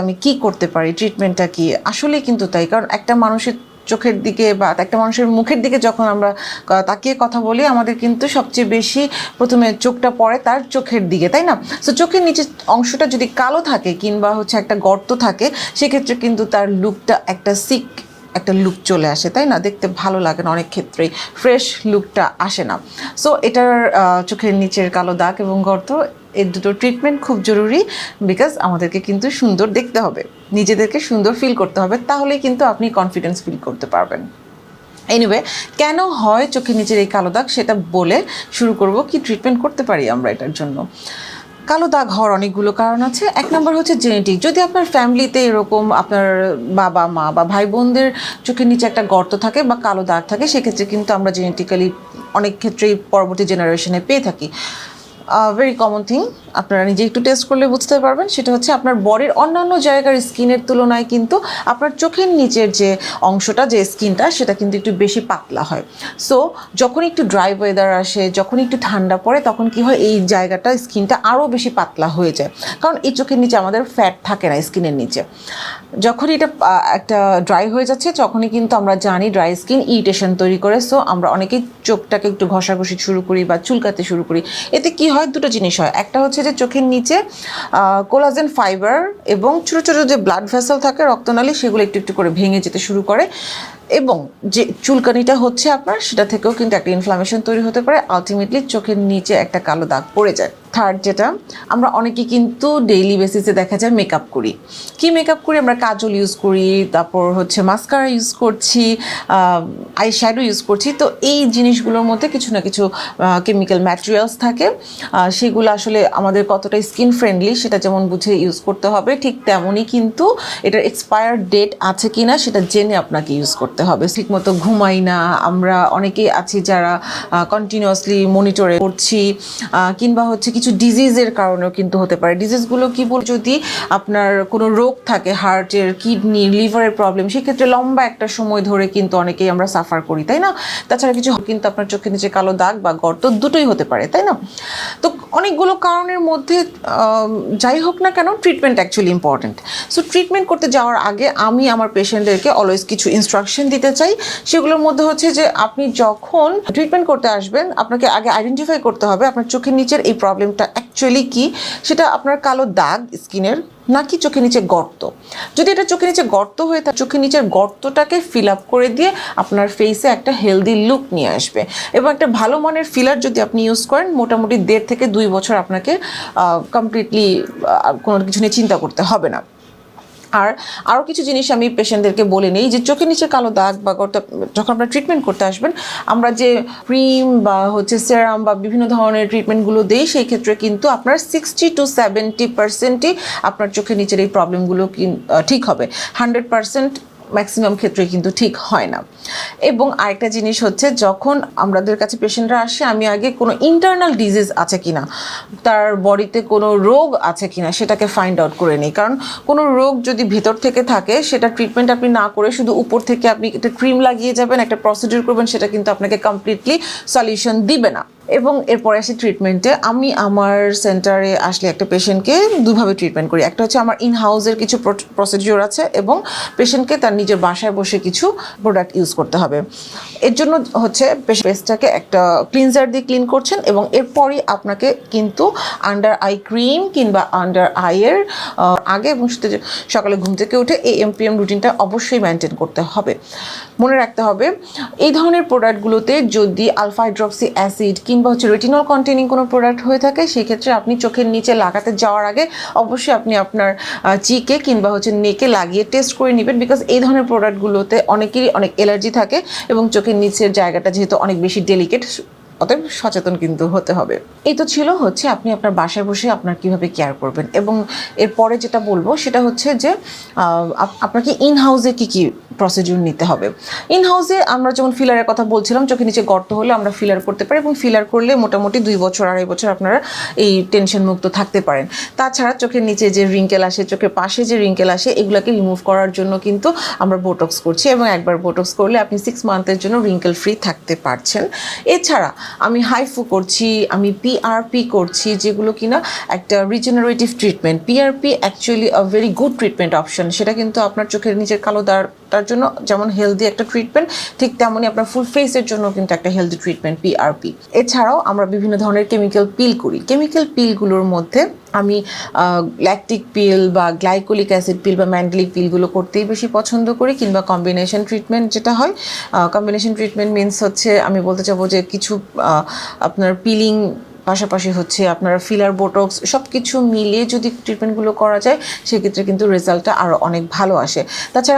আমি কি করতে পারি, ট্রিটমেন্টটা কি, আসলে কিন্তু তাই। কারণ একটা মানুষের চোখের দিকে বা একটা মানুষের মুখের দিকে যখন আমরা তাকিয়ে কথা বলি, আমাদের কিন্তু সবচেয়ে বেশি প্রথমে চোখটা পড়ে তার চোখের দিকে, তাই না? সো চোখের নিচের অংশটা যদি কালো থাকে কিংবা একটা গর্ত থাকে, সেক্ষেত্রে কিন্তু তার লুকটা একটা লুক চলে আসে, তাই না? দেখতে ভালো লাগে না, অনেক ক্ষেত্রেই ফ্রেশ লুকটা আসে না। সো এটার চোখের নিচের কালো দাগ এবং গর্ত, এর দুটো ট্রিটমেন্ট খুব জরুরি, বিকজ আমাদেরকে কিন্তু সুন্দর দেখতে হবে, নিজেদেরকে সুন্দর ফিল করতে হবে, তাহলেই কিন্তু আপনি কনফিডেন্স ফিল করতে পারবেন। এনিওয়ে, কেন হয় চোখের নিচের এই কালো দাগ সেটা বলে শুরু করব, কি ট্রিটমেন্ট করতে পারি আমরা এটার জন্য। কালো দাগ হওয়ার অনেকগুলো কারণ আছে। এক নম্বর হচ্ছে জেনেটিক। যদি আপনার ফ্যামিলিতে এরকম আপনার বাবা মা বা ভাই বোনদের চোখের নিচে একটা গর্ত থাকে বা কালো দাগ থাকে, সেক্ষেত্রে কিন্তু আমরা জেনেটিক্যালি অনেক ক্ষেত্রেই পরবর্তী জেনারেশনে পেয়ে থাকি। ভেরি কমন থিং, আপনারা নিজে একটু টেস্ট করলে বুঝতে পারবেন। সেটা হচ্ছে আপনার বডির অন্যান্য জায়গার স্কিনের তুলনায় কিন্তু আপনার চোখের নিচের যে অংশটা, যে স্কিনটা, সেটা কিন্তু একটু বেশি পাতলা হয়। সো যখন একটু ড্রাই ওয়েদার আসে, যখন একটু ঠান্ডা পড়ে, তখন কি হয়, এই জায়গাটা, স্কিনটা আরও বেশি পাতলা হয়ে যায়। কারণ এই চোখের নিচে আমাদের ফ্যাট থাকে না স্কিনের নিচে। যখন এটা একটা ড্রাই হয়ে যাচ্ছে, তখনই কিন্তু আমরা জানি ড্রাই স্কিন ইরিটেশন তৈরি করে। সো আমরা অনেকেই চোখটাকে একটু ঘষাঘষি শুরু করি বা চুলকাতে শুরু করি। এতে কি হয়, দুটো জিনিস হয়। একটা হচ্ছে যে চোখের নিচে কোলাজেন ফাইবার এবং ছোটো ছোটো যে ব্লাড ভেসেল থাকে, রক্তনালী, সেগুলো একটু একটু করে ভেঙে যেতে শুরু করে, এবং যে চুলকানিটা হচ্ছে আপনার, সেটা থেকেও কিন্তু একটা ইনফ্লামেশন তৈরি হতে পারে। আলটিমেটলি চোখের নিচে একটা কালো দাগ পড়ে যায়। থার্ড, যেটা আমরা অনেকে কিন্তু ডেইলি বেসিসে দেখা যায় মেকআপ করি। কি মেকআপ করি আমরা? কাজল ইউজ করি, তারপর মাস্কারা ইউজ করছি, আই শ্যাডো ইউজ করছি। তো এই জিনিসগুলোর মধ্যে কিছু না কিছু কেমিক্যাল ম্যাটেরিয়ালস থাকে। সেগুলো আসলে আমাদের কতটা স্কিন ফ্রেন্ডলি সেটা যেমন বুঝে ইউজ করতে হবে, ঠিক তেমনই কিন্তু এটার এক্সপায়ার ডেট আছে কি না সেটা জেনে আপনাকে ইউজ করতে হবে। ঠিকমতো ঘুমাই না আমরা, অনেকেই আছি যারা কন্টিনিউয়াসলি মনিটরে করছি, কিংবা কিছু ডিজিজের কারণেও কিন্তু হতে পারে। ডিজিজগুলো কি বল, যদি আপনার কোনো রোগ থাকে, হার্টের, কিডনি, লিভারের প্রবলেম, সেক্ষেত্রে লম্বা একটা সময় ধরে কিন্তু অনেকেই আমরা সাফার করি, তাই না? তাছাড়া কিছু কিন্তু আপনার চোখের নিচে কালো দাগ বা গর্ত দুটোই হতে পারে, তাই না? তো অনেকগুলো কারণের মধ্যে যাই হোক না কেন, treatment actually important. So treatment করতে যাওয়ার আগে আমি আমার পেশেন্টদেরকে অলওয়েজ কিছু ইনস্ট্রাকশন দিতে চাই। সেগুলোর মধ্যে হচ্ছে যে আপনি যখন ট্রিটমেন্ট করতে আসবেন, আপনাকে আগে আইডেন্টিফাই করতে হবে আপনার চোখের নিচের এই প্রবলেমটা অ্যাকচুয়ালি কি। সেটা আপনার কালো দাগ স্কিনের, নাকি চোখের নিচে গর্ত। যদি এটা চোখের নিচে গর্ত হয়ে থাকে, চোখের নিচের গর্তটাকে ফিল আপ করে দিয়ে আপনার ফেসে একটা হেলদি লুক নিয়ে আসবে। এবং একটা ভালো মানের ফিলার যদি আপনি ইউজ করেন, মোটামুটি 1.5 থেকে 2 বছর আপনাকে কমপ্লিটলি কোনো কিছু নিয়ে চিন্তা করতে হবে না। আর আরও কিছু জিনিস আমি পেশেন্টদেরকে বলে নিই, যে চোখের নিচে কালো দাগ বা গর্ত যখন আপনারা ট্রিটমেন্ট করতে আসবেন, আমরা যে ক্রিম বা সেরাম বা বিভিন্ন ধরনের ট্রিটমেন্টগুলো দিই, সেই ক্ষেত্রে কিন্তু আপনার 60 to 70%ই আপনার চোখের নিচের এই প্রবলেমগুলো ঠিক হবে। 100% ম্যাক্সিমাম ক্ষেত্রে কিন্তু ঠিক হয় না। এবং আরেকটা জিনিস হচ্ছে, যখন আমাদের কাছে পেশেন্টরা আসে, আমি আগে কোনো ইন্টারনাল ডিজিজ আছে কিনা, তার বডিতে কোনো রোগ আছে কিনা সেটাকে ফাইন্ড আউট করে নিই। কারণ কোনো রোগ যদি ভিতর থেকে থাকে, সেটা ট্রিটমেন্ট আপনি না করে শুধু উপর থেকে আপনি একটা ক্রিম লাগিয়ে যাবেন, একটা প্রসিডিউর করবেন, সেটা কিন্তু আপনাকে কমপ্লিটলি সলিউশন দিবে না। এবং এরপরে আসি ট্রিটমেন্টে। আমি আমার সেন্টারে আসলে একটা পেশেন্টকে দুভাবে ট্রিটমেন্ট করি। একটা হচ্ছে আমার ইন হাউসের কিছু প্রসিডিওর আছে, এবং পেশেন্টকে তার নিজের বাসায় বসে কিছু প্রোডাক্ট ইউজ করতে হবে। এর জন্য ফেসটাকে একটা ক্লিনজার দিয়ে ক্লিন করছেন, এবং এরপরই আপনাকে কিন্তু আন্ডার আই ক্রিম কিংবা আন্ডার আইয়ের আগে এবং সকালে ঘুম থেকে উঠে AM PM রুটিনটা অবশ্যই মেনটেন করতে হবে। মনে রাখতে হবে, এই ধরনের প্রোডাক্টগুলোতে যদি আলফা হাইড্রক্সি অ্যাসিড কিংবা রেটিনল কন্টেনিং কোনো প্রোডাক্ট হয়ে থাকে, সেই ক্ষেত্রে আপনি চোখের নিচে লাগাতে যাওয়ার আগে অবশ্যই আপনি আপনার চিকে কিংবা নেকে লাগিয়ে টেস্ট করে নেবেন। বিকজ এই ধরনের প্রোডাক্টগুলোতে অনেকেরই অনেক অ্যালার্জি থাকে, এবং চোখের নিচের জায়গাটা যেহেতু অনেক বেশি ডেলিকেট, অতএব সচেতন কিন্তু হতে হবে। এই তো ছিল আপনি আপনার বাসায় বসে আপনার কিভাবে কেয়ার করবেন। এবং এরপরে যেটা বলবো সেটা হচ্ছে যে আপনাকে ইন হাউসে কী কী প্রসিডিউর নিতে হবে। ইন হাউসে আমরা যেমন ফিলারের কথা বলছিলাম, চোখের নিচে গর্ত হলে আমরা ফিলার করতে পারি এবং ফিলার করলে মোটামুটি 2 বছর 2.5 বছর আপনারা এই টেনশন মুক্ত থাকতে পারেন। তাছাড়া চোখের নিচে যে রিঙ্কেল আসে, চোখের পাশে যে রিঙ্কেল আসে, এগুলোকে রিমুভ করার জন্য কিন্তু আমরা বোটক্স করছি এবং একবার বোটক্স করলে আপনি 6 মান্থের জন্য রিঙ্কেল ফ্রি থাকতে পারছেন। এছাড়া আমি হাইফু করছি, আমি পিআরপি করছি, যেগুলো কিনা একটা regenerative treatment. PRP actually a very good treatment option. সেটা কিন্তু আপনার চোখের নিচের কালো দাগটার জন্য যেমন হেলদি একটা ট্রিটমেন্ট, ঠিক তেমনই আপনার ফুল ফেসের জন্য কিন্তু একটা হেলদি ট্রিটমেন্ট পিআরপি। এছাড়াও আমরা বিভিন্ন ধরনের কেমিক্যাল পিল করি। কেমিক্যাল পিলগুলোর মধ্যে আমি ল্যাকটিক পিল বা গ্লাইকোলিক অ্যাসিড পিল বা ম্যান্ডেলিক পিলগুলো করতেই বেশি পছন্দ করি, কিংবা কম্বিনেশন ট্রিটমেন্ট যেটা হয়। কম্বিনেশন ট্রিটমেন্ট মিনস হচ্ছে, আমি বলতে চাবো যে কিছু আপনার পিলিং পাশাপাশি হচ্ছে আপনারা ফিলার, বোটক্স সব কিছু মিলিয়ে যদি ট্রিটমেন্টগুলো করা যায়, সেক্ষেত্রে কিন্তু রেজাল্টটা আরও অনেক ভালো আসে। তাছাড়া